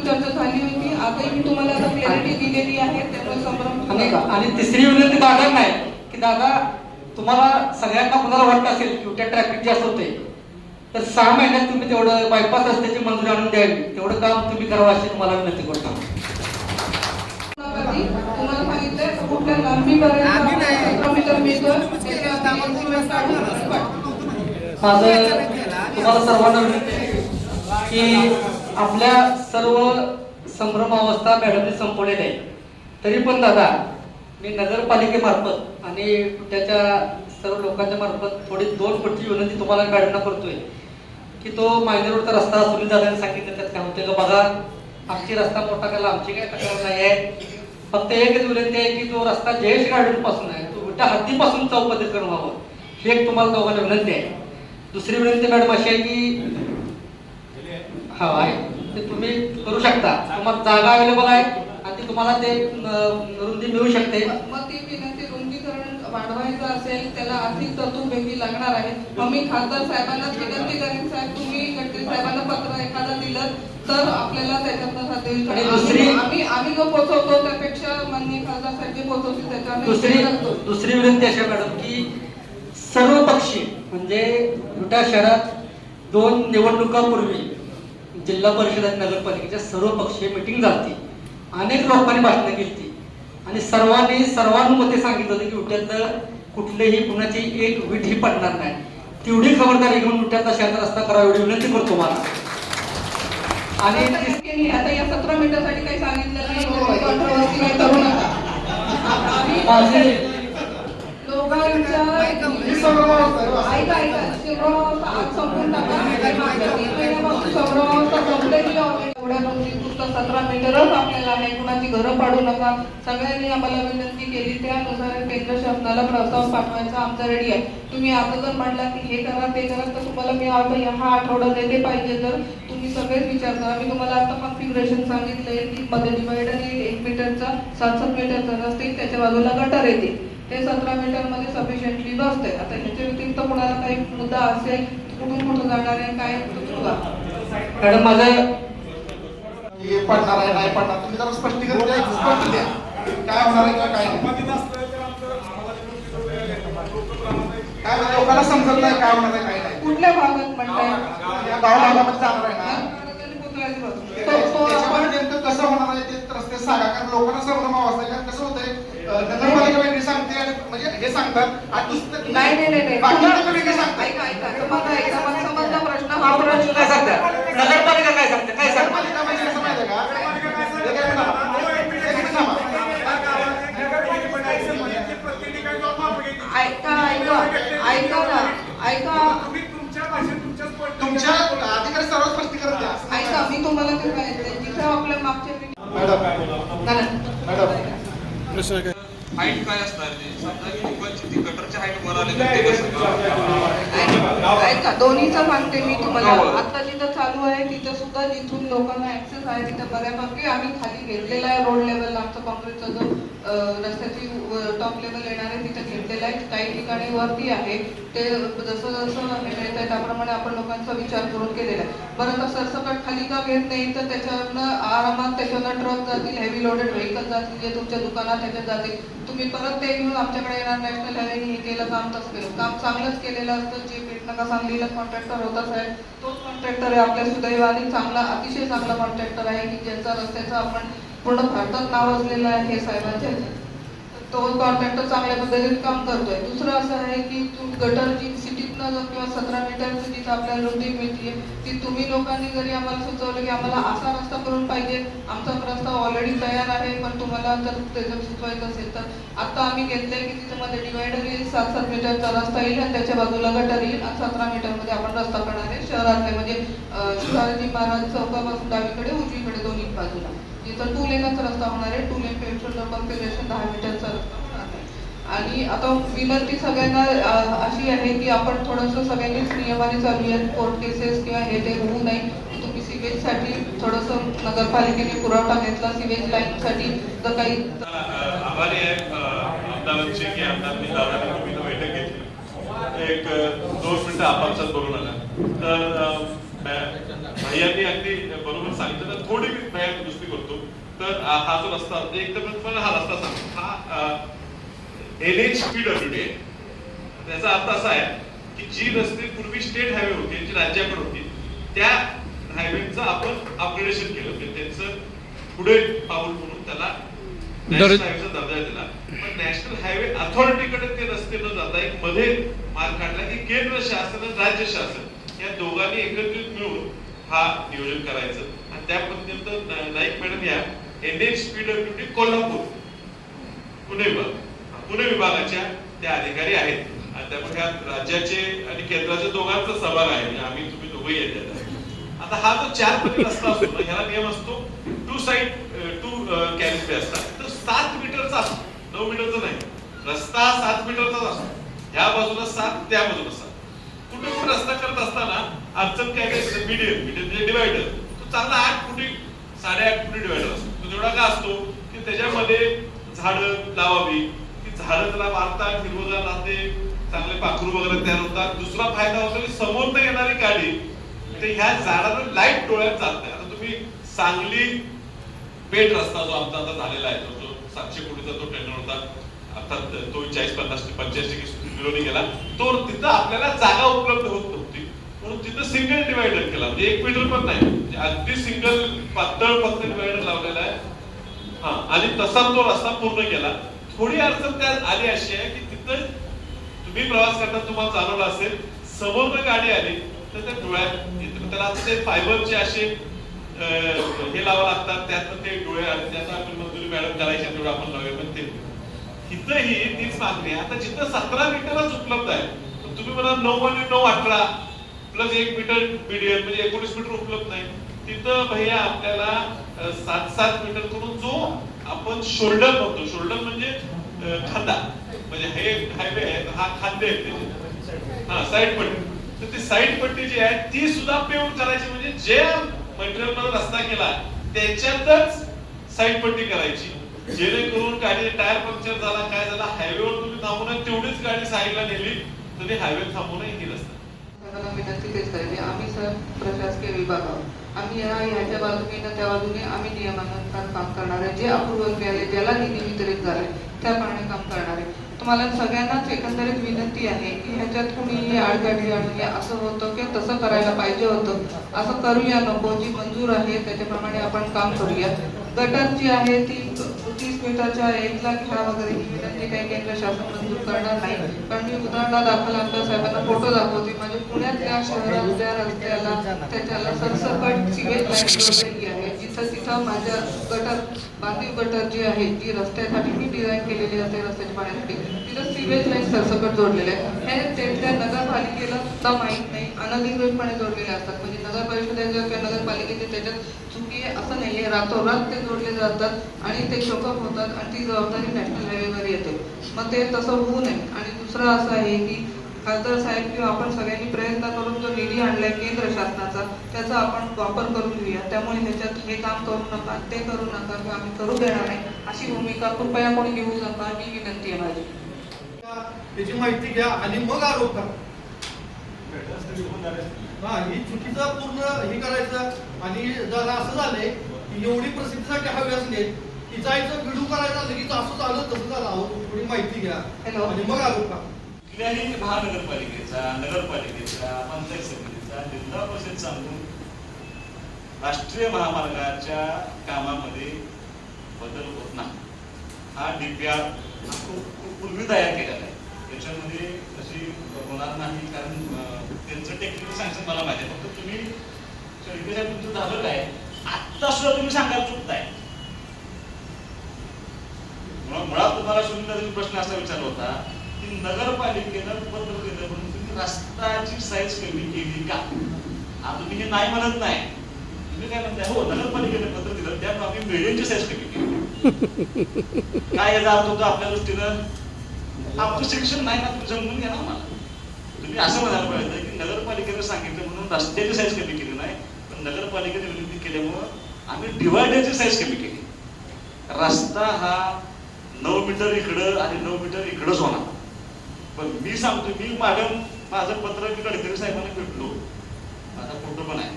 चर्चा झाली होती. आताही मी तुम्हाला आता क्लॅरिटी दिलेली आहे. त्यामुळे संभ्रम आणि तिसरी विनंती दादा नाही की दादा तुम्हाला सगळ्यांना कुणाला वाटत असेल की उद्या ट्रॅफिक जास्त होते तर 6 महिन्यात तुम्ही तेवढं बायपास रस्त्याची मंजुरी आणून द्यावी, तेवढं काम तुम्ही करावं अशी तुम्हाला विनंती करतो. तुम्हाला सांगितलं कुठल्या लांबीपर्यंत मीटर मिळतोय माझं तुम्हाला सर्वांना विनंती आहे की आपल्या सर्व संभ्रम अवस्था मॅडमने संपवलेल्या आहे. तरी पण दादा मी नगरपालिकेमार्फत आणि त्याच्या सर्व लोकांच्या मार्फत थोडी 2 कोटी विनंती तुम्हाला मॅडमना करतोय की तो मायनर रोडचा रस्ता सुनील दादांनी सांगितलं त्यात काय होते का बघा. आमची रस्ता मोठा करायला आमची काही तक्रार नाही आहे. फक्त एकच विनंती आहे की तो रस्ता जयेश गार्डन पासून आहे तो विटा हद्दीपासून चौपदरीकरण व्हावं, ही एक तुम्हाला दोघांना विनंती आहे. दुसरी विनंती मॅडम अशी आहे की हा आहे ते तुम्ही करू शकता. तुम्हाला जागा अवेलेबल आहे आणि ती तुम्हाला ते रुंदी मिळू शकते. मग ती विनंती रुंदीकरण वाढवायचं असेल त्याला आर्थिक तरतूद वेगळी लागणार आहे. मग मी खासदार साहेबांनाच विनंती करेन साहेब तुम्ही गडकरी साहेबांना पत्र एखादं दिलं तर आपल्याला त्याच्यातनं साध्य होईल. आणि दुसरी आम्ही जो पोहोचवतो त्यापेक्षा माननीय खासदार साहेब जे पोहोचवतील त्याच्यावर दुसरी विनंती अशा मॅडम की सर्व पक्षी म्हणजे विटा शहरात 2 निवडणुकांपूर्वी जिल्हा परिषद आणि नगरपालिकेच्या सर्व पक्षीय मीटिंग झाली. अनेक लोकांनी भाषणं केली आणि सर्वानुमते सांगितलं होतं की विट्यातलं कुठलेही कुणाची एक विधी पडणार नाही. तेवढी खबरदारी घेऊन विट्यातला शहराचा रस्ता करावा एवढी विनंती करतो मला. आणि आता या 17 मिनिटासाठी काही सांगितलं नाही कॉन्ट्रोवर्सी काही करू नका. लोकांच्या संपून टाका. एवढ्या नोंदणीकृत 17 मीटरच आपल्याला आहे. कुणाची घरं पाडू नका. सगळ्यांनी आम्हाला विनंती केली त्यानुसार केंद्र शासनाला प्रस्ताव पाठवायचा आमचा रेडी आहे. तुम्ही आता जर म्हटला की हे करा ते करा तर तुम्हाला मी आता हा आठवडा देते पाहिजे तर तुम्ही सगळेच विचार करा. मी तुम्हाला आता कॉन्फिगरेशन सांगितलंय की मध्ये डिवायडर येईल 1 मीटरचा 7-7 मीटरचा रस्ता येईल त्याच्या बाजूला गटर येते ते 17 मीटर मध्ये सफिशियंटली बसते. आता ह्याच्या व्यतिरिक्त कोणाला काही मुद्दा असेल कुठून जाणार आहे काय मॅडम माझं पडणार आहे नाही पडणार तुम्ही जरा स्पष्टीकरण द्या. स्पष्ट द्या काय होणार आहे किंवा काय काय लोकांना समजत नाही काय होणार आहे काय नाही. कुठल्या भागात म्हणताय गाव भागामध्ये जाणार आहे ना त्याच्यामध्ये नेमकं कसं होणार आहे ते रस्ते सांगा कारण लोकांना संभ्रम अवस्था आहे. कारण कसं होतंय नगरपालिका वेगळी सांगते आणि म्हणजे हे सांगतात आणि नाही बाकी वेगळी सांगतात. समजला प्रश्न हा प्रश्न काय सांगता नगरपालिका काय सांगते काय सांगता नगरपालिका म्हणजे कसं माहिती आहे का ऐका तुमच्या अधिकारी सर्व स्पष्टीकरण द्या. ऐका मी तुम्हाला ते सांगितलं जिथं आपल्या मागच्या मॅडम हाईट काय असणार समजा की लोकांची ती गटरच्या हाईट वर आली तर ते कसं ऐका दोन्हीचं सांगते मी तुम्हाला. आता जिथं चालू आहे तिथं सुद्धा जिथून लोकांना ऍक्सेस आहे तिथं बऱ्यापैकी आम्ही खाली घेतलेला आहे. रोड लेवलला आमचा कॉन्क्रीटचा जो रस्त्याची टॉप लेवल येणार आहे तिथं घेतलेला आहे. काही ठिकाणी वरती आहे ते जसं जसं हे मिळत आहे त्याप्रमाणे आपण लोकांचा विचार करून केलेला आहे. बरं तर सरसकट खाली का घेत नाही तर त्याच्यावरनं आरामात त्याच्यावरनं ट्रक जातील हेवी लोडेड व्हेकल जातील जे तुमच्या दुकानात त्याच्यात जातील. तुम्ही परत ते घेऊन आमच्याकडे येणार नॅशनल हायवेने हे केलं काम तसं केलं काम चांगलंच केलेलं असतं. जे पेटनाका सांगलीला कॉन्ट्रॅक्टर होता साहेब तोच कॉन्ट्रॅक्टर आहे आपल्या सुदैवाने चांगला अतिशय चांगला कॉन्ट्रॅक्टर आहे की ज्यांचा रस्त्याचा आपण पूर्ण भारतात नाव असलेलं आहे हे साहेबांच्या तो कॉन्ट्रॅक्टर चांगल्या पद्धतीने काम करतोय. दुसरं असं आहे की गटर जी सिटीतनं किंवा 17 मीटरची जिथं आपल्याला रुंदी मिळते ती तुम्ही लोकांनी जरी आम्हाला सुचवलं की आम्हाला असा रस्ता करून पाहिजे आमचा प्रस्ताव ऑलरेडी तयार आहे पण तुम्हाला जर त्याचं सुचवायचं असेल तर आता आम्ही घेतलंय की तिथं मध्ये डिवायडर येईल 7-7 मीटरचा रस्ता येईल आणि त्याच्या बाजूला गटर येईल आणि 17 मीटरमध्ये आपण रस्ता करणार आहे शहरातले म्हणजे शिवाजी महाराज चौकापासून डावीकडे उजवीकडे दोन्ही बाजूला जिथं 2 लेनचा रस्ता होणार आहे. 2 लेन पेट्रोल कॉन्फिगरेशन 10 मीटरचा रस्ता होणार आहे. आणि आता विनंती सगळ्यांना अशी आहे की आपण थोडंसं सगळ्यांनीच नियमाने चालूया. कोर्ट केसेस किंवा हे ते होऊ नये. तुम्ही सिवेजसाठी थोडंसं नगरपालिकेने पुरवठा घेतला सिवेज लाईनसाठी जर काही आभारी आहे आमदारांचे की आमदारांनी दादाने तुम्ही बैठक घेतली एक 2 मिनिटं आपापसात बोलू नका तर भैयांनी अगदी बरोबर सांगितलं. तर थोडी मी भैया दुसरी करतो. तर हा जो रस्ता एकदम तुम्हाला हा रस्ता सांगतो, हा NHPWD. त्याचा अर्थ असा आहे की जी रस्ते पूर्वी स्टेट हायवे होते, जी राज्याकडे होती, त्या हायवेचं आपण अपग्रेडेशन केलं, त्यांचं पुढे पाऊल म्हणून त्याला नॅशनल हायवेचा दर्जा दिला. पण नॅशनल हायवे अथॉरिटीकडे ते रस्ते न जाता एक मध्ये मार्ग काढला की केंद्र शासन आणि राज्य शासन या दोघांनी एकत्रित मिळून हा नियोजन करायचं. आणि त्या पद्धतीनं नाईक मॅडम या NHPWD कोल्हापूर पुणे विभागाच्या त्या अधिकारी आहेत. आणि त्यामुळे ह्या राज्याचे आणि केंद्राच्या दोघांचा सहभाग आहे. म्हणजे आम्ही तुम्ही दोघंही येतात. आता हा जो 4 पटी रस्ता असतो ना, ह्याला नियम असतो 2 कॅरेज वे असतात. तर 7 मीटरचा असतो, 9 मीटरचा नाही. रस्ता 7 मीटरचाच असतो. ह्या बाजूला 7, त्या बाजूला 7. कुठे पण रस्ता करत असताना अडचण काय काय मीडियम म्हणजे डिवायडर, तो चांगला 8 फुटी 8.5 फुटी डिवायडर असतो. तो तेवढा का असतो की त्याच्यामध्ये झाडं लावावी, ती झाडं त्याला मारतात, हिरवगार राहते, चांगले पाखरू वगैरे तयार होतात. दुसरा फायदा होतो की समोर येणारी गाडी ते ह्या झाडाला लाईट डोळ्यात जात नाही. आता तुम्ही सांगली पेठ रस्ता जो आमचा आता झालेला आहे, जो 700 कोटीचा तो टेंडर होता, अर्थात तो 40-50-85 विरोधी गेला, तो तिथं आपल्याला जागा उपलब्ध होत नव्हती म्हणून तिथं सिंगल डिवायडर केला. म्हणजे 1 मीटर पण नाही, म्हणजे अगदी सिंगल पातळ फक्त डिवायडर लावलेला आहे. हा, आणि तसा तो रस्ता पूर्ण केला. थोडी अडचण त्यात आली अशी आहे की तिथं तुम्ही प्रवास करताना तुम्हाला जाणवलं असेल, समोर गाडी आली तर त्या डोळ्यात त्याला ते फायबरचे असे हे लावा लागतात, त्यात ते डोळे आले, त्याचा आपण मंजुरी मॅडम करायच्या तेवढं आपण लावूया. पण ते इथंही तीच मागणी आहे. आता जिथं 17 मीटरच उपलब्ध आहे, तुम्ही म्हणा 9 आणि 9 18 प्लस 1 मीटर मीडियम म्हणजे 19 मीटर उपलब्ध नाही. तिथं भैया आपल्याला 7-7 मीटर करून जो आपण शोल्डर म्हणतो, शोल्डर म्हणजे खांदा, म्हणजे हे हायवे आहे, हा खांदे आहेत त्याचे, हा साईड पट्टी. तर ती साईड पट्टी जी आहे ती सुद्धा पेव करायची. म्हणजे जे मटेरियल मध्ये रस्ता केला त्याच्यातच साईड पट्टी करायची, जेणेकरून गाडी टायर पंक्चर झाला, काय झाला, हायवेवर तुम्ही थांबून तेवढीच गाडी साईडला नेली तर ते हायवे थांबून येईल असतात. मला विनंती तेच करायची, आम्ही सर प्रशासकीय विभाग आहोत, आम्ही ह्याच्या बाजूने ना त्या बाजूने आम्ही नियमानुसार काम करणार आहे. जे अप्रुव्हल मिळाले, ज्याला निधी वितरित झाले त्याप्रमाणे काम करणार आहे. तुम्हाला सगळ्यांनाच एकंदरीत विनंती आहे की ह्याच्यात कुणीही आडकाठी आणूया, असं होतं की तसं करायला पाहिजे होतं, असं करूया नको. जी मंजूर आहे त्याच्याप्रमाणे आपण काम करूया. गटर जी आहे ती 30 मीटरच्या 1 लाख घ्या वगैरे ही विनंती काही केंद्र शासन मंजूर करणार नाही. पण मी उदाहरणादाखल आमच्या साहेबांना फोटो दाखवते. म्हणजे पुण्यातल्या शहरातल्या रस्त्याला त्याच्याला सरसकट सिवेज लाईन जोडलेली आहे. जिथं माझ्या गटर बांधीव गटर जी आहे जी रस्त्यासाठी मी डिझाईन केलेली असते रस्त्याच्या पाण्यासाठी, तिथं सिवेज लाईन सरसकट जोडलेले आहे. हे त्यांच्या नगरपालिकेला सुद्धा माहीत नाही, अनधिकृतपणे जोडलेले असतात. म्हणजे नगर परिषदेच्या किंवा नगरपालिकेचे त्याच्यात चुकी आहे असं नाहीये, रातोरात ते जोडले जातात आणि ते चोकअप होतात आणि ती जबाबदारी नॅशनल हायवेवर येते. मग ते तसं होऊ नये. आणि दुसरं असं आहे की खासदार साहेब किंवा आपण सगळ्यांनी प्रयत्न करून जो निधी आणलाय केंद्र शासनाचा त्याचा आपण वापर करून घेऊया. त्यामुळे ह्याच्यात हे काम करू नका, ते करू नका किंवा आम्ही करू देणार नाही अशी भूमिका कृपया कोणी घेऊ नका, ही विनंती आहे माझी. त्याची माहिती घ्या आणि मग आरोप करा. हा, ही चुकीचा पूर्ण हे करायचं. आणि जर असं झालंय की एवढी प्रसिद्धीसाठी हवी असले की जायचं व्हिडिओ करायचा, लगेच असं झालं तसं झालं, अहो थोडी माहिती घ्या आणि मग आरोप करा. कुठल्याही महानगरपालिकेचा, नगरपालिकेचा, पंचायत समितीचा, जिल्हा परिषद सांगून राष्ट्रीय महामार्गाच्या कामामध्ये बदल होत नाही. हा DPR पूर्वी तयार केलेला आहे, त्याच्यामध्ये तशी होणार नाही. कारण त्यांचं टेक्निकल सँक्शन मला माहिती आहे. फक्त तुम्ही तुमचं झालं काय आत्ता सुद्धा तुम्ही सांगायला चुकताय. मुळात तुम्हाला सुनील प्रश्न असा विचारला होता की नगरपालिकेनं पत्र दिलं म्हणून तुम्ही रस्त्याची साईज कमी केली का? आता तुम्ही हे नाही म्हणत नाही, तुम्ही काय म्हणताय हो नगरपालिकेनं पत्र दिलं त्यामुळे आम्ही बिल्डिंगची साईज कमी केली. काय याचा अर्थ होता आपल्या दृष्टीनं? आमचं शिक्षण नाही ना, तुम्ही समजून घ्या ना मला. तुम्ही असं म्हणायला पाहिजे की नगरपालिकेनं सांगितलं म्हणून रस्त्याची साईज कमी केली नाही, पण नगरपालिकेने विनंती केल्यामुळं आम्ही डिवायडरची साईज कमी केली. रस्ता हा 9 मीटर इकडं आणि 9 मीटर इकडंच होणार. पण मी सांगतो, मी माझं पत्र मी गडकरी साहेबांना भेटलो, माझा फोटो पण आहे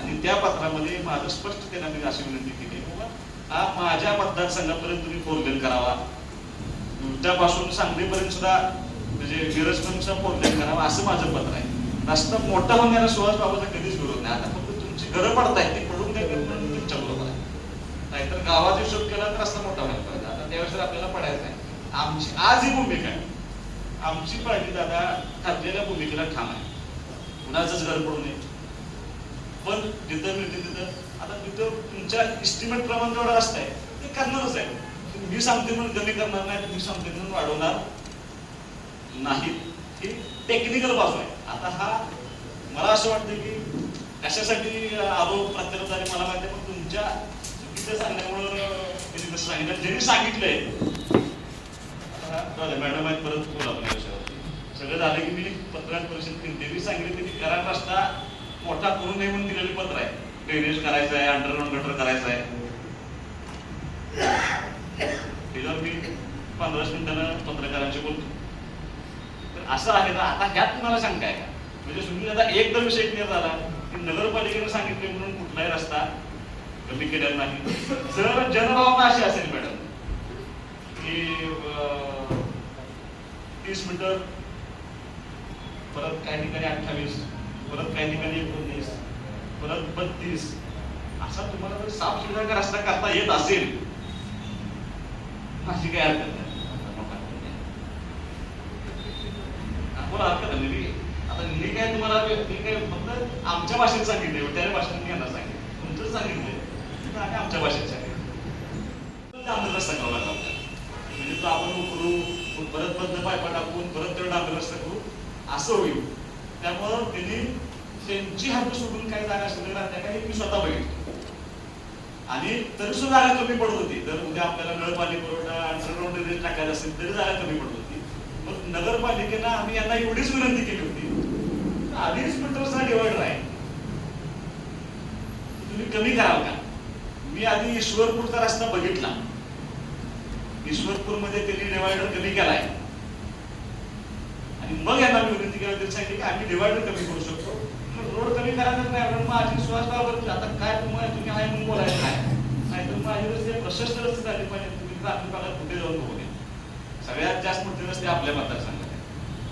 आणि त्या पत्रामध्ये माझं स्पष्टतेने मी अशी विनंती केली बाबा हा माझ्या मतदारसंघापर्यंत तुम्ही 4 लेन करावा, त्यापासून सांगलीपर्यंत सुद्धा म्हणजे मिरजपर्यंत सुद्धा 4 लेन करावा असं माझं पत्र आहे. रस्ता मोठा होण्याला सुहास बाबाचा कधीच विरोध नाही. आता फक्त तुमची घरं पडतायत ते पडून द्या म्हणून तुमच्या बरोबर आहे. नाहीतर गावाचा हिशोब केला तर रस्ता मोठा व्हायला पाहिजे. आता त्यावेळेस आपल्याला पडायचं आहे. आमची आज ही भूमिका आहे. आमची पार्टी दादा ठरलेल्या भूमिकेला ठाम आहे. कुणाचंच घर पडू नये, पण जिथं मिळते तिथं आता तिथं तुमच्या इस्टिमेट प्रमाण जेवढा रस्ता आहे ते करणारच आहे. मी सांगते म्हणून कमी करणार नाही, मी सांगते म्हणून वाढवणार नाही. ही टेक्निकल बाजू आहे. आता हा मला असं वाटतं की कशासाठी आरोप प्रत्यारोप मला माहिती आहे, पण तुमच्या चुकीचं सांगण्यामुळं त्यांनी कसं सांगितलं ज्यांनी सांगितलंय मॅडम आहेत परत बोला आपण विषयावर सगळं झालं की मी पत्रकार परिषद त्यांनी सांगितलं की करा रस्ता मोठा करू नये म्हणून दिलेले पत्र आहे. ड्रेनेज करायचं आहे, अंडरग्राऊंड गटर करायचं आहे. त्याच्यावर मी 15 मिनिटानं पत्रकारांशी बोलतो. तर असं आहे ना, आता ह्यात तुम्हाला शंका आहे का? म्हणजे तुम्ही आता एक तर विषय क्लिअर झाला की नगरपालिकेने सांगितले म्हणून कुठलाही रस्ता कमी केलेला नाही. जर जनभावना अशी असेल मॅडम की 30 मीटर, परत काही ठिकाणी 28, परत काही ठिकाणी 19, परत 32 असा तुम्हाला जर साफ सुविधा रस्ता करता येत असेल अशी काय हरकत नाही. बोला हरकत नाही. आता मी काय तुम्हाला मी काय फक्त आमच्या भाषेत सांगितले, त्या भाषेत मी यांना सांगितलं, तुमचं सांगितलं आणि आमच्या भाषेत सांगितलं. डांबर रस्ता करावा लागला आपल्याला. म्हणजे तो आपण उकरू परत बंद पायपा टाकून परत तो डांबर रस्ता करू असं होईल. त्यामुळं त्यांनी त्यांची हद्द सोडून काही जागा शिल्लक राहत्या का हे मी स्वतः बघितलं. आणि तरी सुद्धा जागा कमी पडत होती. जर उद्या आपल्याला नळ पाणी पुरवठा अंडरग्राऊंड ड्रेनेज टाकायचं असेल तरी जागा कमी पडत होती. मग नगरपालिकेनं आम्ही यांना एवढीच विनंती केली होती 20 मीटरचा डिवायडर आहे, तुम्ही कमी कराल का? मी आधी ईश्वरपूरचा रस्ता बघितला. ईश्वरपूर मध्ये त्यांनी डिवायडर कमी केलाय आणि मग यांना मी विनंती केली त्यांनी सांगितलं की आम्ही डिवायडर कमी करू शकतो. रोड कमी करायचं नाही म्हणून माझी सुहास बाबर आता काय तुम्ही आहे म्हणून बोलायचं नाही तर माझे रस्ते प्रशस्त रस्ते झाले पाहिजे. तुम्ही ग्रामीण भागात कुठे जाऊन बघू नये. सगळ्यात जास्त मोठे रस्ते आपल्या मतदारसंघात आहे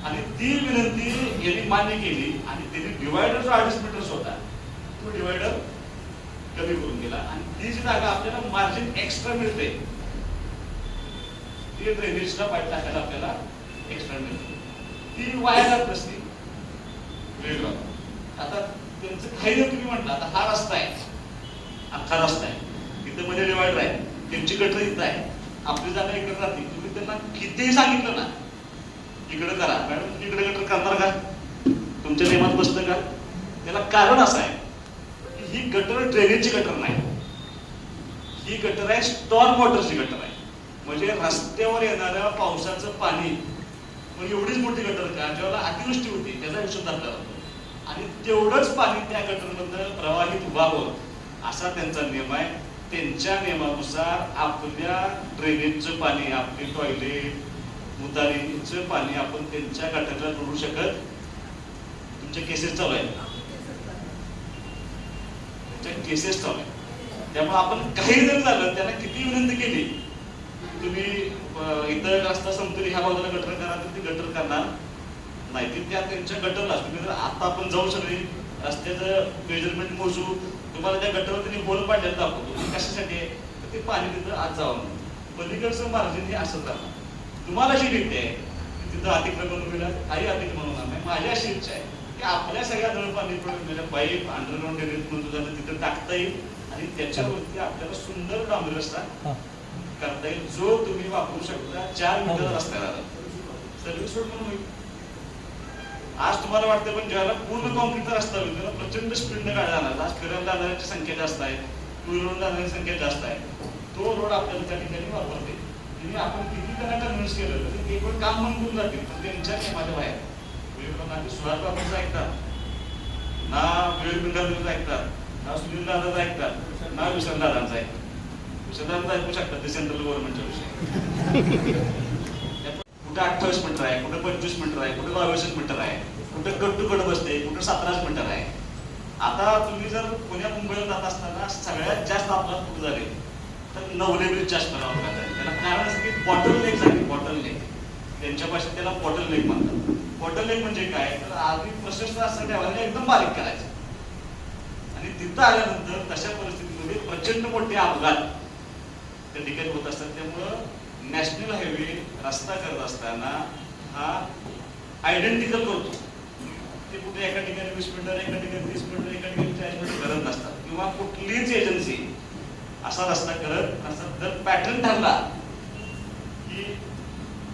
आणि ती विनंती यांनी मान्य केली आणि त्यांनी डिवायडर जो 28 मीटर्स होता तो डिवायडर कमी करून गेला आणि ती जी जागा आपल्याला मार्जिन एक्स्ट्रा मिळते ती ड्रेनेजला पाईप टाकायला आपल्याला एक्स्ट्रा मिळते, ती वाया जात नसते. आता त्यांचं काही तुम्ही म्हटलं आता हा रस्ता आहे, अख्खा रस्ता आहे, तिथं मध्ये डिवायडर आहे, त्यांची गटर इथं आहे, आपली जागा इकडे राहते. तुम्ही त्यांना कितीही सांगितलं ना इकडे करा, मॅडम तुम्ही इकडे गटर करणार का? तुमच्या नियमात बसतं का? त्याला कारण असं आहे की ही गटर ड्रेनेजची गटर नाही, ही गटर आहे स्टॉर्म वॉटरची गटर आहे. म्हणजे रस्त्यावर येणाऱ्या पावसाचं पाणी मग एवढीच मोठी गटर का ज्यावेळेला अतिवृष्टी होती त्याचा हिशोब धरला जातो आणि तेवढंच पाणी त्या गटरमधनं प्रवाहित व्हावं असा त्यांचा नियम आहे. त्यांच्या नियमानुसार आपल्या ड्रेनेजचं पाणी, आपले टॉयलेट, मुतारीचं पाणी आपण त्यांच्या गटाराला जोडू शकत. तुमच्या केसेस चालू आहेत, त्यांच्या केसेस चालू आहेत. त्यामुळे आपण काही जर झालं त्यांना किती विनंती केली तुम्ही इथं रस्ता समतोल ह्या बाजूला गटर करा तर ती गटर करणार नाही. ती त्या त्यांच्या गटरला तुम्ही जर आता आपण जाऊ सगळे रस्त्याचं मेजरमेंट मोजू, तुम्हाला त्या गटरवर त्यांनी होल पाडलेलं दाखवतो. कशासाठी आहे तर ते पाणी तिथं आत जावं. पलीकडचं मार्जिन हे असं करणार. तुम्हाला जी भीती आहे तिथं अतिक्रमण होईल, काही अतिक्रमण होणार नाही. माझी अशी इच्छा आहे की आपल्या सगळ्या नळ पाणी पडून पाईप अंडरग्राऊंड ड्रेनेज म्हणून तिथं टाकता येईल आणि त्याच्यावरती आपल्याला सुंदर डांबरी रस्ता करता येईल जो तुम्ही वापरू शकता. 4 मीटर रस्त्याला सर्व्हिस रोड म्हणून होईल. आज तुम्हाला वाटतं पण ज्याला पूर्ण कॉन्क्रीटचा रस्ता होईल त्याला प्रचंड स्पीडने काय जाणार. आज फिरायला जाणाऱ्यांची संख्या जास्त आहे, टू व्हीलर जाणाऱ्यांची संख्या जास्त आहे. तो रोड आपल्याला त्या ठिकाणी वापरते. म्हणजे आपण किती त्यांना कन्व्हिन्स केलं तर ते पण काम म्हणून जातील पण त्यांच्या नियमाच्या बाहेर. सुहास बाबांचं ऐकतात ना, वेळ बिंदाचं ऐकतात ना, सुनील दादाचं ऐकतात ना, विशाल दादांचं ऐकतात. विशाल दादा ऐकू शकतात ते सेंट्रल गव्हर्नमेंटच्या विषयी. कुठे 28 मीटर आहे, कुठे 25 मीटर आहे, कुठे 22 मीटर आहे, कुठे कट टू कट बसते, कुठे 17 मीटर आहे. आता तुम्ही जर पुण्या मुंबईला जात असताना सगळ्यात जास्त अपघात कुठे झाले तर नवले ब्रिजच्या आसपास अपघात झाले. त्याला कारण असं की बॉटल लेक झाली. बॉटल लेक त्यांच्या भाषेत त्याला बॉटल लेक म्हणतात. बॉटल लेक म्हणजे काय तर आधी प्रशस्त असं ठेवायला एकदम बारीक करायचं आणि तिथं आल्यानंतर तशा परिस्थितीमध्ये प्रचंड मोठे अपघात त्या ठिकाणी होत असतात. त्यामुळं नॅशनल हायवे रस्ता करत असताना हा आयडेंटिकल करतो. ते कुठे एका ठिकाणी 20 मीटर, एका ठिकाणी 30 मीटर, एका ठिकाणी 40 मीटर करत नसतात किंवा कुठलीच एजन्सी असा रस्ता करत नसतात. जर पॅटर्न ठरला की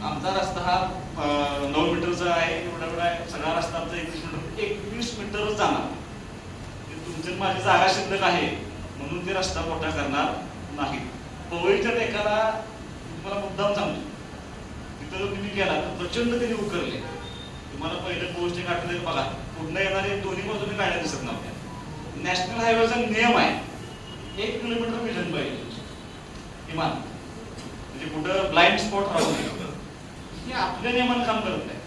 आमचा रस्ता हा 9 मीटरचा आहे, एवढा एवढा आहे, सगळा रस्ता आमचा 21 मीटरच जाणार. तुमची माझी जागा शिल्लक आहे म्हणून ते रस्ता मोठा करणार नाही. पवईच्या टेकाला तुम्हाला मुद्दाम सांगतो, तिथं जर तुम्ही गेला तर प्रचंड त्यांनी उकरले. तुम्हाला पहिलं पोस्ट एक आठवले बघा, पुढे येणारे दोन्ही बाजूने गाड्या दिसत नव्हत्या. नॅशनल हायवेचा नियम आहे 1 किलोमीटर विजन पाहिजे किमान, म्हणजे कुठं ब्लाइंड स्पॉट राहू नये. हे आपल्या नियमानं काम करत नाही,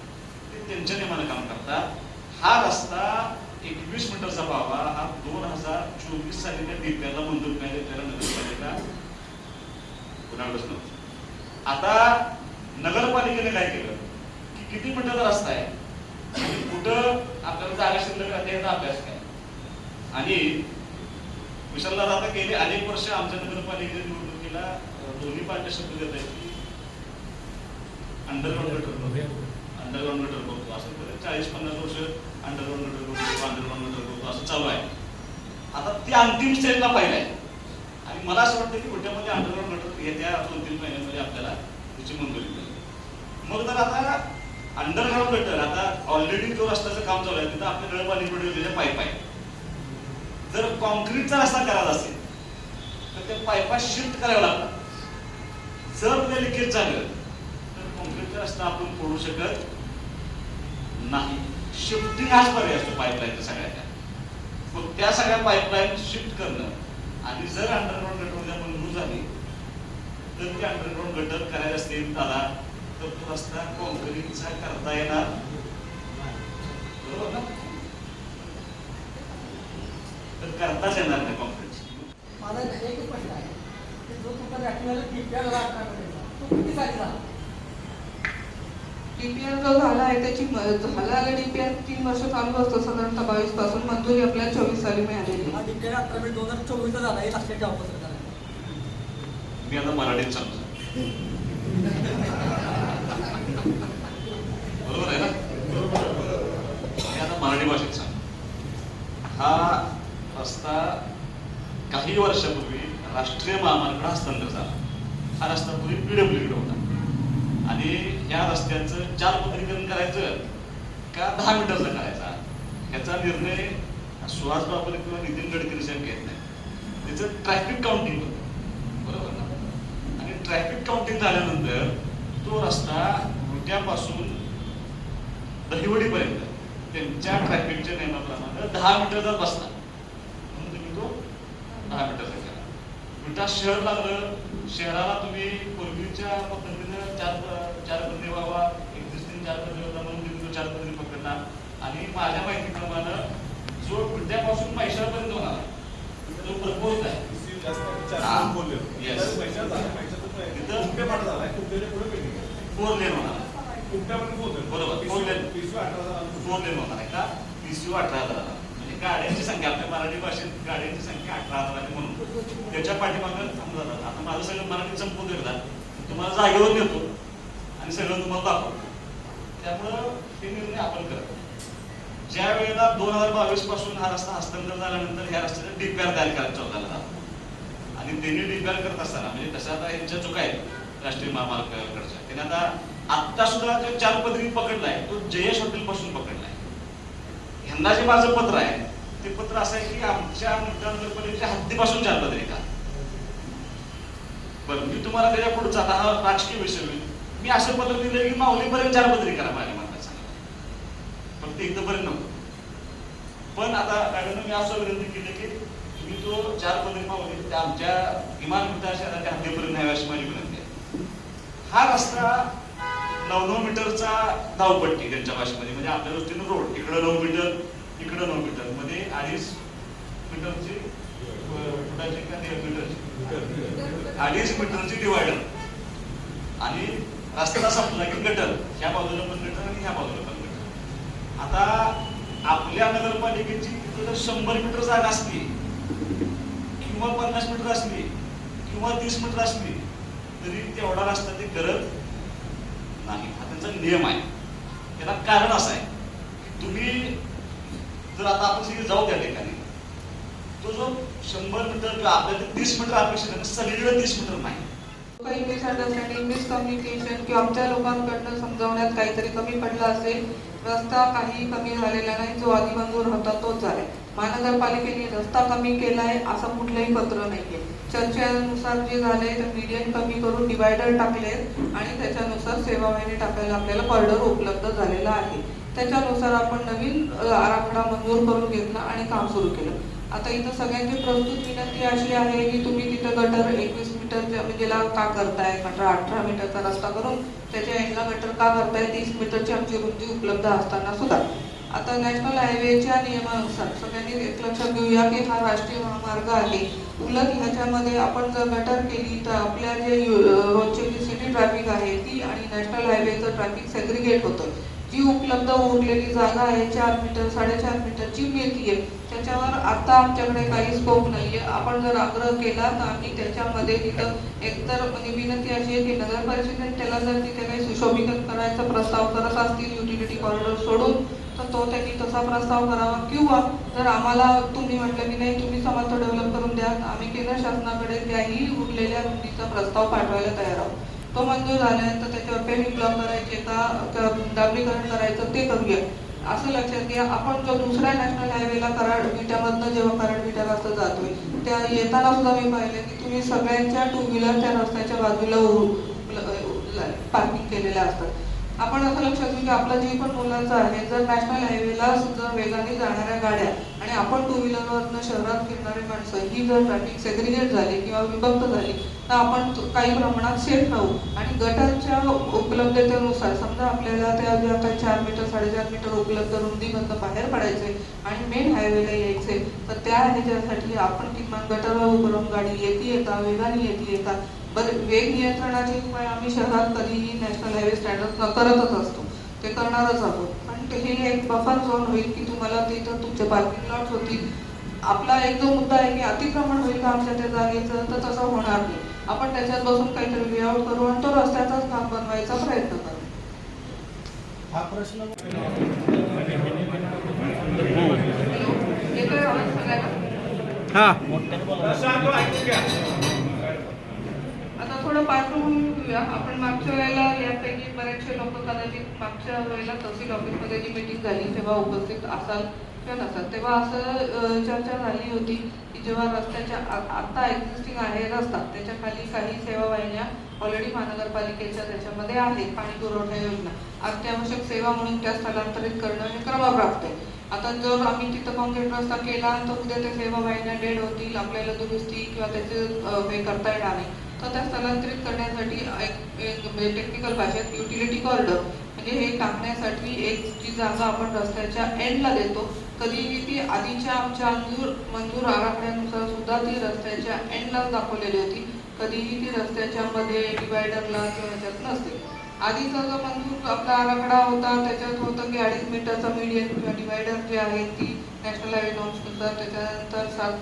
ते त्यांच्या नियमानं काम करतात. हा रस्ता 21 मीटरचा व्हावा हा 2024 साली त्या DPR ला मंजूर केलेला नगरपालिका कुणाकडच नव्हतं. आता नगरपालिकेने काय केलं की किती मीटरचा रस्ता आहे आणि कुठं आपल्याला जागा शिल्लक राहते याचा अभ्यास काय. आणि विशालला आता गेले अनेक वर्ष आमच्या नगरपालिकेच्या निवडणुकीला दोन्ही पार्ट्या शब्द देत आहेत की अंडरग्राऊंड गटर करतो असं 40-50 वर्ष अंडरग्राऊंड गटर करतो असं चालू आहे. आता ती अंतिम स्टेजला पाहिलंय आणि मला असं वाटतं की कुठ्यामध्ये अंडरग्राऊंड गटर येत्या 2-3 महिन्यांमध्ये आपल्याला त्याची मंजुरी मिळेल. मग तर आता अंडरग्राऊंड गटर आता ऑलरेडी जो रस्त्याचं काम चालू आहे तिथं आपल्या नळपाणी दिलेल्या पाईप आहे. जर कॉन्क्रीटचा रस्ता करायचा असेल तर त्या पाईपा शिफ्ट कराव्या लागतात. जर ते लिकेज झालं तर कॉन्क्रीटचा रस्ता आपण फोडू शकत नाही. शिफ्टिंग हाच पर्याय असतो पाईपलाईनच्या सगळ्या. मग त्या सगळ्या पाईपलाईन शिफ्ट करणं आणि जर अंडरग्राऊंड गटर उद्या मंजूर झाली तर ते अंडरग्राऊंड गटर करायला असतील त्याला तर तो रस्ता कॉन्क्रीटचा करता येणार बरोबर ना, तर करताच येणार नाही कॉन्क्रीट. माझा एक प्रश्न आहे की जो तुमचा नॅशनल DPR तो किती साली झाला? DPR जो झाला आहे त्याची झालेला DPR 3 वर्ष चालू असतो साधारणतः 22 पासून. मंजुरी आपल्याला 24 साली मिळालेली. हा DPR 2024 चा झाला, हे लक्षात ठेवा पत्रकार. मी आता मराठीत सांगतो बरोबर आहे ना, मी आता मराठी भाषेत सांगतो. हा रस्ता काही वर्षापूर्वी राष्ट्रीय महामार्गाकडे हस्तांतर झाला. हा रस्ता पूर्वी PWD होता आणि या रस्त्याचं 4 पत्रीकरण करायचं का 10 मीटरचं करायचा याचा निर्णय सुहास बाबर किंवा नितीन गडकरी साहेब घेत नाही. त्याचं ट्रॅफिक काउंटिंग होतं बरोबर ना, आणि ट्रॅफिक काउंटिंग झाल्यानंतर तो रस्ता विट्यापासून दहिवडीपर्यंत त्यांच्या ट्रॅफिकच्या नियमाप्रमाणे 10 मीटरचा बसला म्हणून तुम्ही तो 10 मीटरचा केला. विटा शहर लागलं, शहराला तुम्ही पूर्वीच्या पद्धतीनं 4 पदरी व्हावा, एक्झिस्टिंग 4 पदरी होता म्हणून तुम्ही तो 4 पदरी पकडला. आणि माझ्या माहितीप्रमाणे जो विट्यापासून पैशापर्यंत होणार जो प्रपोज आहे फोर लेन होणार बरोबर, 4 लेन होणार आहे का PCU 18,000 म्हणजे गाड्यांची संख्या आपल्या मराठी भाषेत गाड्यांची संख्या 18,000 म्हणून त्याच्या पाठीमागं समजा. आता माझं सगळं मराठी संपून देतात तुम्हाला जागेवर नेतो आणि सगळं तुम्हाला दाखवतो. त्यामुळं ते निर्णय आपण करतो. ज्या वेळेला 2022 पासून हा रस्ता हस्तांतर झाल्यानंतर ह्या रस्त्याचा DPR तयार करायचा चालू झाला आणि त्यांनी DPR करत असताना म्हणजे तसं आता यांच्या चुका आहेत राष्ट्रीय महामार्गाकडच्या. त्याने आता सुद्धा जो 4 पदरी पकडलाय तो जयेश हॉटेल पासून पकडलाय. ह्यांना जे माझं पत्र आहे ते पत्र असं आहे की आमच्या नगरपालिकेच्या हद्दीपासून 4 पदरी का. बरं मी तुम्हाला त्याच्या पुढचा आता हा राजकीय विषय होईल. मी असं पत्र दिलं की माऊलीपर्यंत 4 पदरी करा माझ्या मनात सांगा, फक्त इथंपर्यंत नको. पण आता मॅडमने मी असं विनंती केली की तुम्ही तो 4 पदरी माऊली त्या आमच्या किमान शहराच्या हद्दीपर्यंत न्यावी अशी माझी विनंती आहे. हा रस्ता 9 मीटरचा धावपट्टी त्यांच्या भाषेमध्ये म्हणजे आपल्या दृष्टीनं रोड इकडं 9 मीटर इकडं 9 मीटर मध्ये 2.5 मीटरची फुटाची का मीटरची 2.5 मीटरची डिवायडर आणि रस्ता संपला की गटर, ह्या बाजूला पण गटर आणि ह्या बाजूला पण गटर. आता आपल्या नगरपालिकेची तिथं जर 100 मीटर जागा असली किंवा 50 मीटर असली किंवा 30 मीटर असली तरी तेवढा रस्त्याची गरज नाही. हा त्यांचा नियम आहे. त्याला कारण असं आहे की तुम्ही जर आता आपण सगळे जाऊ त्या ठिकाणी, तो जो 100 मीटर किंवा आपल्याला 30 मीटर अपेक्षित आहे, सगळीकडे 30 मीटर नाही. काही मिसअंडरस्टँडिंग, मिसकम्युनिकेशन किंवा आमच्या लोकांकडनं समजावण्यात काहीतरी कमी पडलं असेल. रस्ता काही कमी झालेला नाही, जो आधी मंजूर होता तोच झालाय. महानगरपालिकेने रस्ता कमी केलाय असं कुठलंही पत्र नाहीये. चर्चेनुसार जे झालंय ते मीडियन कमी करून डिवायडर टाकले आणि त्याच्यानुसार सेवा वाहिनी टाकायला आपल्याला कॉरिडॉर उपलब्ध झालेला आहे. त्याच्यानुसार आपण नवीन आराखडा मंजूर करून घेतला आणि काम सुरू केलं. आता इथं सगळ्यांची प्रस्तुत विनंती अशी आहे की तुम्ही तिथं गटर 21 मीटरच्या म्हणजे का करताय, गटर 18 मीटरचा रस्ता करून त्याच्या एंडला गटर का करताय, 30 मीटरची आमची रुंदी उपलब्ध असताना सुद्धा. आता नॅशनल हायवेच्या नियमानुसार सगळ्यांनी एक लक्षात घेऊया की हा राष्ट्रीय महामार्ग आहे. उलट ह्याच्यामध्ये आपण जर गटर केली तर आपल्या जे रोजचे जी सिटी ट्रॅफिक आहे ती आणि नॅशनल हायवेचं ट्रॅफिक सेग्रिगेट होतं. जी उपलब्ध उरलेली जागा आहे 4 मीटर 4.5 मीटरची मिळतीये, त्याच्यावर आता आमच्याकडे काही स्कोप नाहीये. आपण जर आग्रह केला तर आम्ही त्याच्यामध्ये तिथं एकतर म्हणजे विनंती अशी आहे की नगर परिषदेने त्याला जर तिथे काही सुशोभीकरण करायचा प्रस्ताव करत असतील युटिलिटी कॉरिडॉर सोडून तर तो त्यांनी तसा प्रस्ताव करावा, किंवा जर आम्हाला तुम्ही म्हटलं की नाही तुम्हीच आम्हाला तो डेव्हलप करून द्या, आम्ही केंद्र शासनाकडे त्याही उरलेल्या रुंदीचा प्रस्ताव पाठवायला तयार आहोत. तो मंजूर झाल्यानंतर त्याच्यावर पेव्हिंग ब्लॉक करायचे का डांबरीकरण करायचं ते करूया. असं लक्षात घ्या, आपण जो दुसऱ्या नॅशनल हायवेला कराड विट्यामधनं जेव्हा कराड विटा रस्ता जातोय त्या येताना सुद्धा मी पाहिलं की तुम्ही सगळ्यांच्या 2 व्हीलर त्या रस्त्याच्या बाजूला पार्किंग केलेल्या असतात. आपण असं लक्षात घेऊ की आपला जे पण मुलांचं आहे, जर नॅशनल हायवेला जर वेगाने जाणाऱ्या गाड्या आणि आपण 2 व्हीलरवरनं शहरात फिरणारी माणसं ही जर ट्रॅफिक सेग्रिगेट झाली किंवा विभक्त झाली तर आपण काही प्रमाणात सेफ राहू. आणि गटरच्या उपलब्धतेनुसार समजा आपल्याला त्या ज्या काही 4 मीटर 4.5 मीटर उपलब्ध रुंदीमधनं बाहेर पडायचे आणि मेन हायवेला यायचे तर त्या ह्याच्यासाठी आपण किमान गटरवर उभारून गाडी येते का, वेगाने येते का. बरं, वेग नियंत्रणाचे उपाय आम्ही शहरात कधीही नॅशनल हायवे स्टँडर्ड करतच असतो, ते करणारच आहोत. पण हे एक बफर झोन होईल की तुम्हाला तिथं तुमचे पार्किंग लॉट होतील. आपला एक जो मुद्दा आहे की अतिक्रमण होईल का आमच्या त्या जागेचं, तर तसं होणार नाही. आपण त्याच्यात बसून काहीतरी लेआउट करू आणि तो रस्त्याचाच भाग बनवायचा प्रयत्न करू. हा प्रश्न येतोय आवाज सगळ्यांना? आता थोडं पार्श्वभूमी घेऊया. आपण मागच्या वेळेला यापैकी बरेचसे लोक कदाचित मागच्या वेळेला तहसील ऑफिसमध्ये जी मीटिंग झाली तेव्हा उपस्थित असाल किंवा नसाल. तेव्हा असं चर्चा झाली होती की जेव्हा रस्त्याच्या आता एक्झिस्टिंग आहे रस्ता त्याच्या खाली काही सेवा वाहिन्या ऑलरेडी महानगरपालिकेच्या त्याच्यामध्ये आहेत, पाणी पुरवठा योजना अत्यावश्यक सेवा म्हणून त्या स्थलांतरित करणं हे क्रमप्राप्त आहे. आता जर आम्ही तिथं कॉन्क्रीट रस्ता केला तर उद्या त्या सेवा वाहिन्या डेड होतील, आपल्याला दुरुस्ती किंवा त्याचे हे करता येणार नाही. तर त्या स्थलांतरित करण्यासाठी म्हणजे टेक्निकल भाषेत युटिलिटी कॉरिडॉर म्हणजे हे टाकण्यासाठी एक जी जागा आपण रस्त्याच्या एंडला देतो, कधीही ती आधीच्या आमच्या मंजूर आराखड्यानुसार सुद्धा ती रस्त्याच्या एंडला दाखवलेली होती. कधीही ती रस्त्याच्या मध्ये डिवायडरला किंवा ह्याच्यात नसते. आधीचा जो मंजूर आपला आराखडा होता त्याच्यात होतं की 2.5 मीटरचा मीडियन किंवा डिवायडर जे आहे ती नॅशनल हायवे नॉर्म्सनुसार, त्याच्यानंतर 7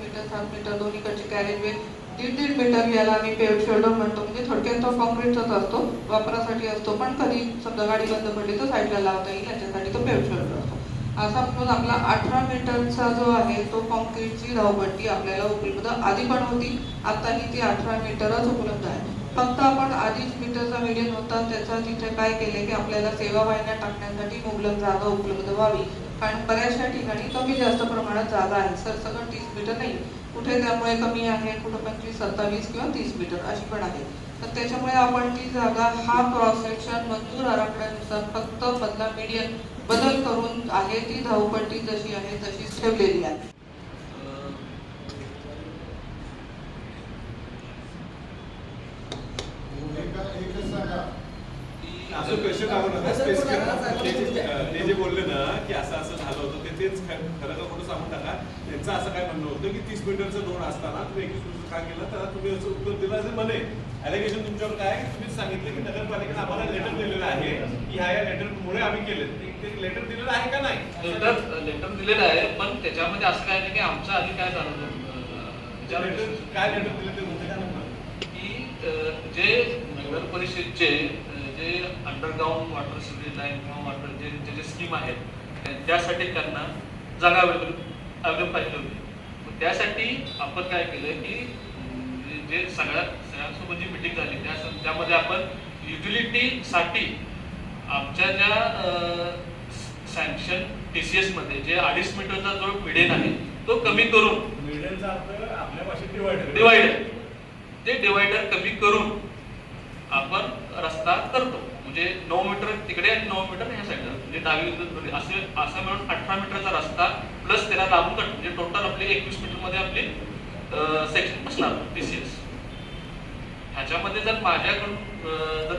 मीटर दोन्हीकडचे कॅरेज वे 1.5 मीटर याला आम्ही पेव्ड शोल्डर म्हणतो. म्हणजे थोडक्यात तो कॉन्क्रीटचाच असतो, वापरासाठी असतो, पण कधी समजा गाडी बंद पडली तर साईडला लावता येईल याच्यासाठी तो पेव्ड शोल्डर असतो. असा म्हणून आपला 18 मीटरचा जो आहे तो कॉन्क्रीटची धावपट्टी आपल्याला उपलब्ध आधी पण होती, आताही ती 18 मीटरच उपलब्ध आहे. फक्त आपण आधीच मीटरचा मीडियन होता त्याचा तिथे काय केले की आपल्याला सेवा वाहिन्या टाकण्यासाठी मुबलक जागा उपलब्ध व्हावी, कारण बऱ्याचशा ठिकाणी कमी जास्त प्रमाणात जागा आहे, सरसकट 30 मीटर नाही, कुठे त्यामुळे कमी आहे, कुठं 25, 27 किंवा 30 मीटर अशी पण आहे. तर त्याच्यामुळे आपण ती जागा हा क्रॉस सेक्शन मंजूर आराखड्यानुसार फक्त मधला मीडियन बदल करून आहे ती धावपट्टी जशी आहे तशीच ठेवलेली आहे. असं क्वेश्चन ते जे बोलले ना की असं झालं होतं तेच खरं का खोटं सांगून टाका. त्यांचं असं काय म्हणणं होतं की 30 मीटरचं रोड असताना तुम्ही 21 मीटर का केलं, त्याला तुम्ही असं उत्तर दिलं असं म्हणे. ॲलिगेशन तुमच्यावर काय आहे? तुम्ही सांगितलं की नगरपालिकेने आम्हाला लेटर दिलेलं आहे की ह्या लेटरमुळे आम्ही केलं. ते लेटर दिलेलं आहे का नाही? लेटर दिलेलं आहे, पण त्याच्यामध्ये असं काय नाही की आमच्या आधी काय झालं काय लेटर दिलं ते होतं का नाही? की जे नगर परिषदचे जे अंडरग्राऊंड वॉटर सिवरेज लाईन किंवा वॉटर जे स्कीम आहेत त्यासाठी त्यांना जागा अवेलेबल पाहिजे होती. मग त्यासाठी आपण काय केलं की जे सगळ्यांसोबत जी मिटिंग झाली त्यामध्ये आपण युटिलिटीसाठी आमच्या ज्या सँक्शन TCS मध्ये जे 2.5 मीटरचा जो मिडेन आहे तो कमी करून मिडलचा अर्थ आपल्या भाषेत डिवायडर ते डिवायडर कमी करून आपण रस्ता करतो. म्हणजे 9 मीटर तिकडे आणि 9 मीटर ह्या साईडला, म्हणजे डावी असं मिळून 18 मीटरचा रस्ता प्लस त्याला लागून कट, म्हणजे टोटल आपली 21 मीटर मध्ये आपली सेक्शन बसणार TCS. ह्याच्यामध्ये जर माझ्याकडून जर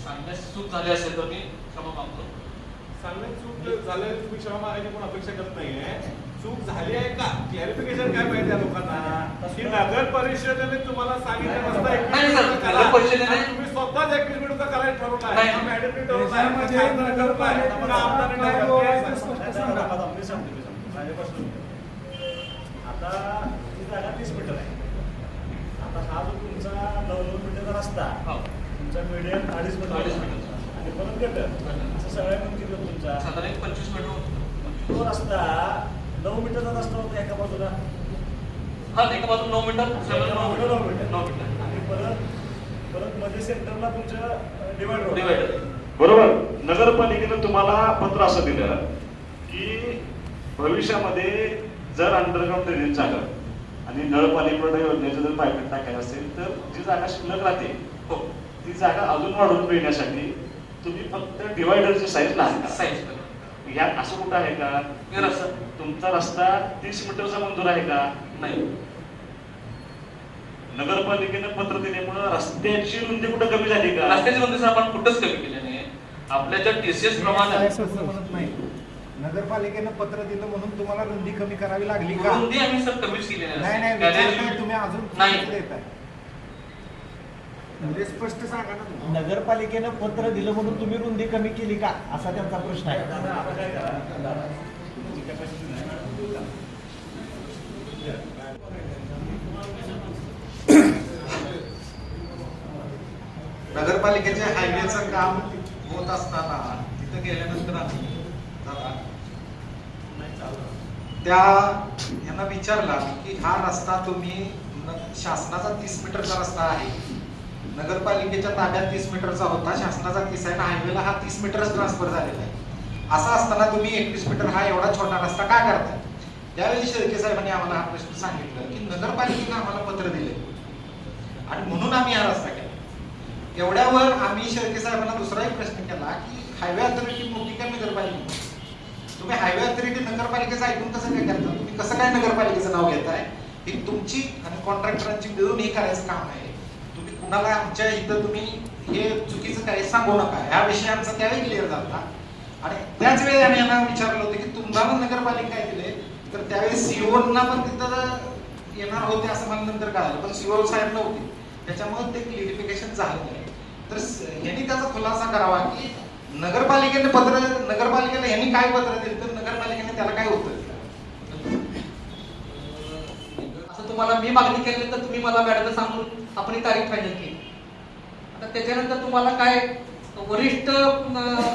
सांगण्यास चूक झाली असेल तर मी क्षमा मागतो. सांगण्यात चूक झाल्या तुम्ही क्षमा मागायची कोण अपेक्षा करत नाहीये. चूक झाली आहे का क्लॅरिफिकेशन काय पाहिजे या लोकांना की नगर परिषदेने तुम्हाला सांगितलं नसतं नगर परिषदेने तुम्ही स्वतःच 21 मीटरचा करायला ठरवलं नाही. आहे. मॅडमने ठरवलं आहे. आता ही जागा 30 मीटर आहे. आता हा जो तुमचा 9 मीटरचा रस्ता तुमचा मीडियम 2.5 मीटर आणि परत गटर असं सगळ्या किती तुमचा साधारण 25 मीटर तो रस्ता 9 मीटरचा रस्ता होता एका बाजूला. हा एका बाजूला 9 मीटर 9 मीटर 9 मीटर आणि परत मध्ये सेंटरला तुमचं डिवायडर. बरोबर. नगरपालिकेनं तुम्हाला पत्र असं दिलं की भविष्यामध्ये जर अंडरग्राऊंड ड्रेनेज झालं आणि नळपाणी योजनेचं जर पाईपलाईन टाकायचं असेल तर जी जागा शिल्लक राहते हो ती जागा अजून वाढवून मिळण्यासाठी तुम्ही फक्त डिवायडरची साईज लहान करा. साईज ह्या असं कुठं आहे का तुमचा रस्ता 30 मीटरचा मंजूर आहे का? नाही. नगरपालिकेनं पत्र दिल्यामुळे रस्त्याची रुंदी कुठं कमी झाली का? रस्त्याची रुंदी आपण कुठंच कमी केली नाही. आपल्या ज्या TCS प्रमाणे म्हणत नाही. नगरपालिकेनं पत्र दिलं म्हणून तुम्हाला रुंदी कमी करावी लागली का? रुंदी आम्ही सर कमीच केली नाही नाही विचारताय तुम्ही अजून नाही. देताय. म्हणजे स्पष्ट सांगा ना तुम्ही. नगरपालिकेनं पत्र दिलं म्हणून तुम्ही रुंदी कमी केली का असा त्यांचा प्रश्न आहे. नगरपालिकेचे हायवेचं काम होत असताना तिथं गेल्यानंतर आम्ही त्या यांना विचारला की हा रस्ता तुम्ही शासनाचा 30 मीटरचा रस्ता आहे, नगरपालिकेच्या ताब्यात 30 मीटरचा होता, शासनाचा 30 आहे ना, हायवेला हा 30 मीटरच ट्रान्सफर झालेला आहे. असं असताना तुम्ही 21 मीटर हा एवढा छोटा रस्ता का करताय? त्यावेळी शेळके साहेबांनी आम्हाला हा प्रश्न सांगितलं की नगरपालिकेनं आम्हाला पत्र दिले आणि म्हणून आम्ही हा रस्ता केला. एवढ्यावर आम्ही शेळके साहेबांना दुसराही प्रश्न केला की हायवे अथॉरिटी मोठी का नगरपालिका? तुम्ही हायवे अथॉरिटी नगरपालिकेचं ऐकून कसं काय करता? तुम्ही कसं काय नगरपालिकेचं नाव घेताय? ही तुमची आणि कॉन्ट्रॅक्टरांची मिळून हे करायचं काम आहे. तुम्ही कुणाला आमच्या इथं तुम्ही हे चुकीचं काय सांगू नका. ह्या विषय आमचा त्यावेळी क्लिअर झाला आणि त्याच वेळी आम्ही यांना विचारलं होतं की तुम्हाला नगरपालिका काय दिले, तर त्यावेळी सीओना पण तिथं येणार होते असं मला नंतर कळालं, पण सीओ साहेब नव्हते, त्याच्यामुळे ते क्लिअरिफिकेशन झालं नाही. तर यांनी त्याचा खुलासा करावा की नगरपालिकेला यांनी काय पत्र दिलं, तर नगरपालिकेने त्याला काय उत्तर दिलं. असं तुम्हाला मी मागणी केली तर तुम्ही मला मॅडमला सांगून आपण ही तारीख फायनल केली. आता त्याच्यानंतर तुम्हाला काय वरिष्ठ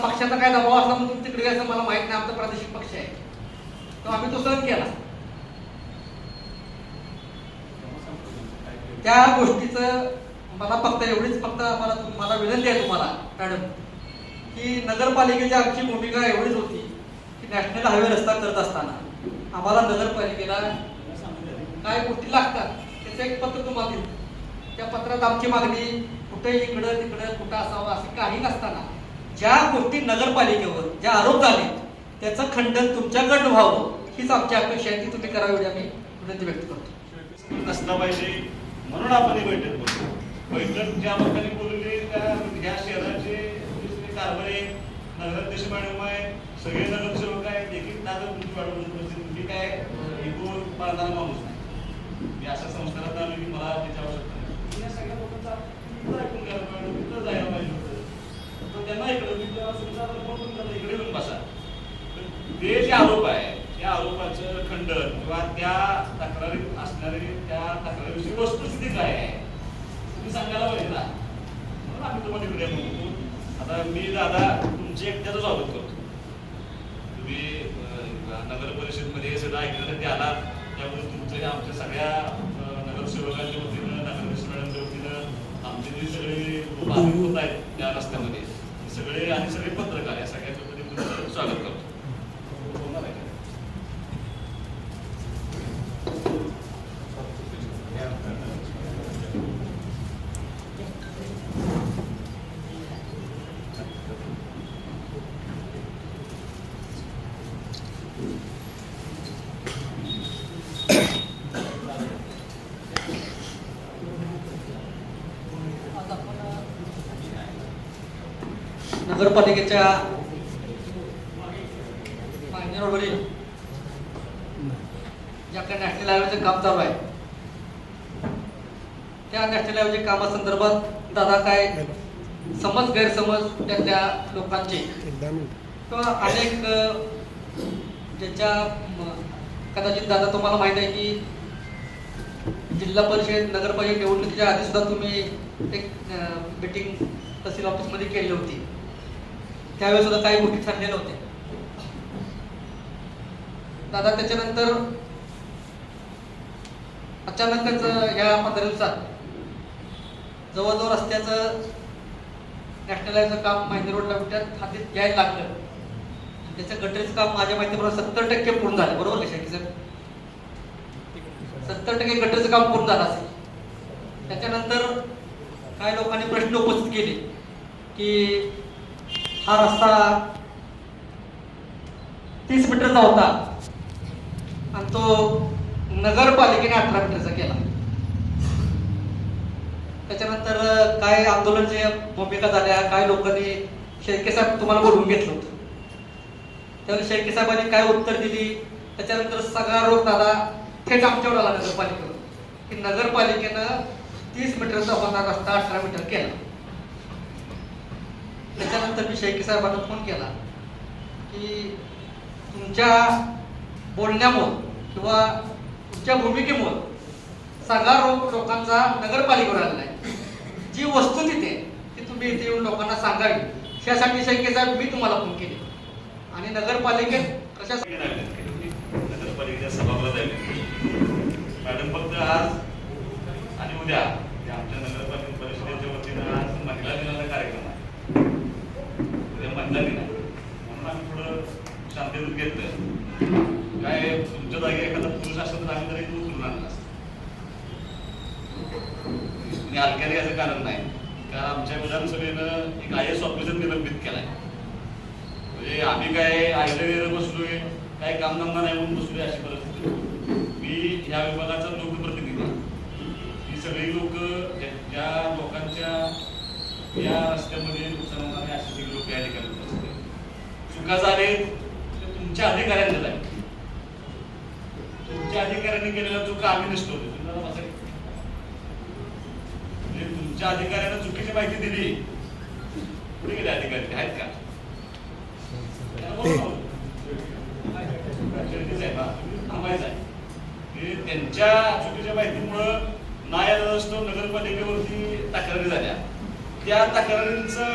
पक्षाचा काय दबाव असला म्हणून तिकडे असं मला माहित नाही. आमचा प्रादेशिक पक्ष आहे तो आम्ही तो सहन केला. त्या गोष्टीचं मला फक्त मला विनंती आहे तुम्हाला मॅडम की नगरपालिकेची आमची भूमिका एवढीच होती की नॅशनल हायवे रस्ता करत असताना आम्हाला नगरपालिकेला काय गोष्टी लागतात त्याचं एक पत्र तुम्हाला दिलं. त्या पत्रात आमची मागणी कुठे इकडं तिकडं कुठं असावं असं काही नसताना ज्या गोष्टी नगरपालिकेवर ज्या आरोप झाले त्याचं खंडन तुमच्याकडनं व्हावं हीच आमची अपेक्षा आहे ती तुम्ही करावी एवढी आम्ही विनंती व्यक्त करतो. नसला पाहिजे म्हणून आपण ही बैठक बोलतो. बैठक ज्या लोकांनी बोलवली त्या शहराचे कारभारी नगराध्यक्ष मॅडम आहे, सगळे नगरसेवक आहेत, एक एक दादा तुमची वाढ मी काय इगो पाळणारा माणूस नाही. मी अशा संस्थानात आलो की मला त्याची आवश्यकता नाही. या सगळ्या लोकांचा ऐकून घ्यायला पाहिजे, तिथं जायला पाहिजे होतं. तर त्यांना इकडे मी तेव्हा सुविधा इकडे येऊन बसा. ते जे आरोप आहे त्या आरोपाचं खंडन किंवा त्या तक्रारी असणारी त्या तक्रारीची वस्तुस्थिती काय आहे तुम्ही सांगायला पाहिजे ना. म्हणून आम्ही तुम्हाला इकडे म्हणतो. आता मी दादा तुमचे एकट्याचं स्वागत करतो. तुम्ही नगर परिषदमध्ये सगळं ऐकण्यासाठी आलात त्यामुळे तुमचे आमच्या सगळ्या नगरसेवकांच्या वतीनं नगरसेवकांच्या वतीनं आमचे जे सगळे बाधित होत आहेत त्या रस्त्यामध्ये सगळे आणि सगळे पत्रकार या सगळ्यांच्या वतीने तुमचं स्वागत करतो. नगरपालिकेच्या मागणी रोडवरील जे आपल्या नॅशनल हायवेचं काम चालू आहे त्या नॅशनल हायवेच्या कामासंदर्भात दादा काय समज गैरसमज त्यातल्या लोकांचे किंवा अनेक ज्यांच्या कदाचित दादा तुम्हाला माहित आहे की जिल्हा परिषद नगरपालिका निवडणुकीच्या आधी सुद्धा तुम्ही एक मीटिंग तहसील ऑफिसमध्ये केली होती. त्यावेळेस सुद्धा काही गोष्टी ठरलेल्या होत्या. दादा त्याच्यानंतर अचानकच या 15 दिवसात जवळजवळ रस्त्याचं नॅशनल हायवेचं काम माहिती रोडला विट्यात हातीत घ्यायला लागलं. त्याचं गटरीचं काम माझ्या माहितीप्रमाणे 70% पूर्ण झालं. बरोबर का शेट्टी साहेब? 70% गटरीचं काम पूर्ण झालं असेल. त्याच्यानंतर काही लोकांनी प्रश्न उपस्थित केले की हा रस्ता 30 मीटरचा होता आणि तो नगरपालिकेने 18 मीटरचा केला. त्याच्यानंतर काय आंदोलनाच्या भूमिका झाल्या. काही लोकांनी शेळके साहेब तुम्हाला बोलवून घेतलं होतं. त्यावेळी शेळके साहेबांनी काय उत्तर दिली. त्याच्यानंतर सगळा रोग दादा थेट आमच्यावर आला नगरपालिकेवर की नगरपालिकेनं 30 मीटरचा होणारा रस्ता 18 मीटर केला. त्याच्यानंतर मी शेळके साहेबांना फोन केला की तुमच्या बोलण्यामुळं किंवा तुमच्या भूमिकेमुळं सगळा रोग लोकांचा नगरपालिकेवर आलेला आहे. जी वस्तुस्थिती आहे ती तुम्ही इथे येऊन लोकांना सांगावी त्यासाठी शेळके साहेब मी तुम्हाला फोन केले आणि नगरपालिकेत कशा नगरपालिकेच्या सभागृहात आहे मॅडम. फक्त आज आणि उद्या आमच्या नगरपालिका परिषदेच्या वतीनं आज महिला दिनाचा कार्यक्रम आहे. उद्या महिला दिन आहे म्हणून आम्ही थोडं शांततेत घेतलं. काय तुमच्या जागी एखादा पुरुष असेल तर आम्ही तरी तो उचलून आणला असतो. आणि हलक्याने याचं कारण नाही. कारण आमच्या विधानसभेनं एक IAS ऑफिसर निलंबित केलाय. म्हणजे आम्ही काय आयले बसलोय काय कामधंदा नाही म्हणून बसलोय अशी परिस्थिती. मी ह्या विभागाचा लोकप्रतिनिधी आहे. ही सगळी लोक ज्या लोकांच्या या रस्त्यामध्ये नुकसान होणारे असे सगळे लोक या ठिकाणी बसले. चुका झाले तुमच्या अधिकाऱ्यांना झाले. तुमच्या अधिकाऱ्यांनी केलेल्या चुका आम्ही नसतो. तुमच्या अधिकाऱ्यांना चुकीची माहिती दिली कुठे गेले अधिकारी आहेत का? थांबायचं आहे की त्यांच्या चुकीच्या माहितीमुळं नाही असतो नगरपालिकेवरती तक्रारी झाल्या. त्या तक्रारींचं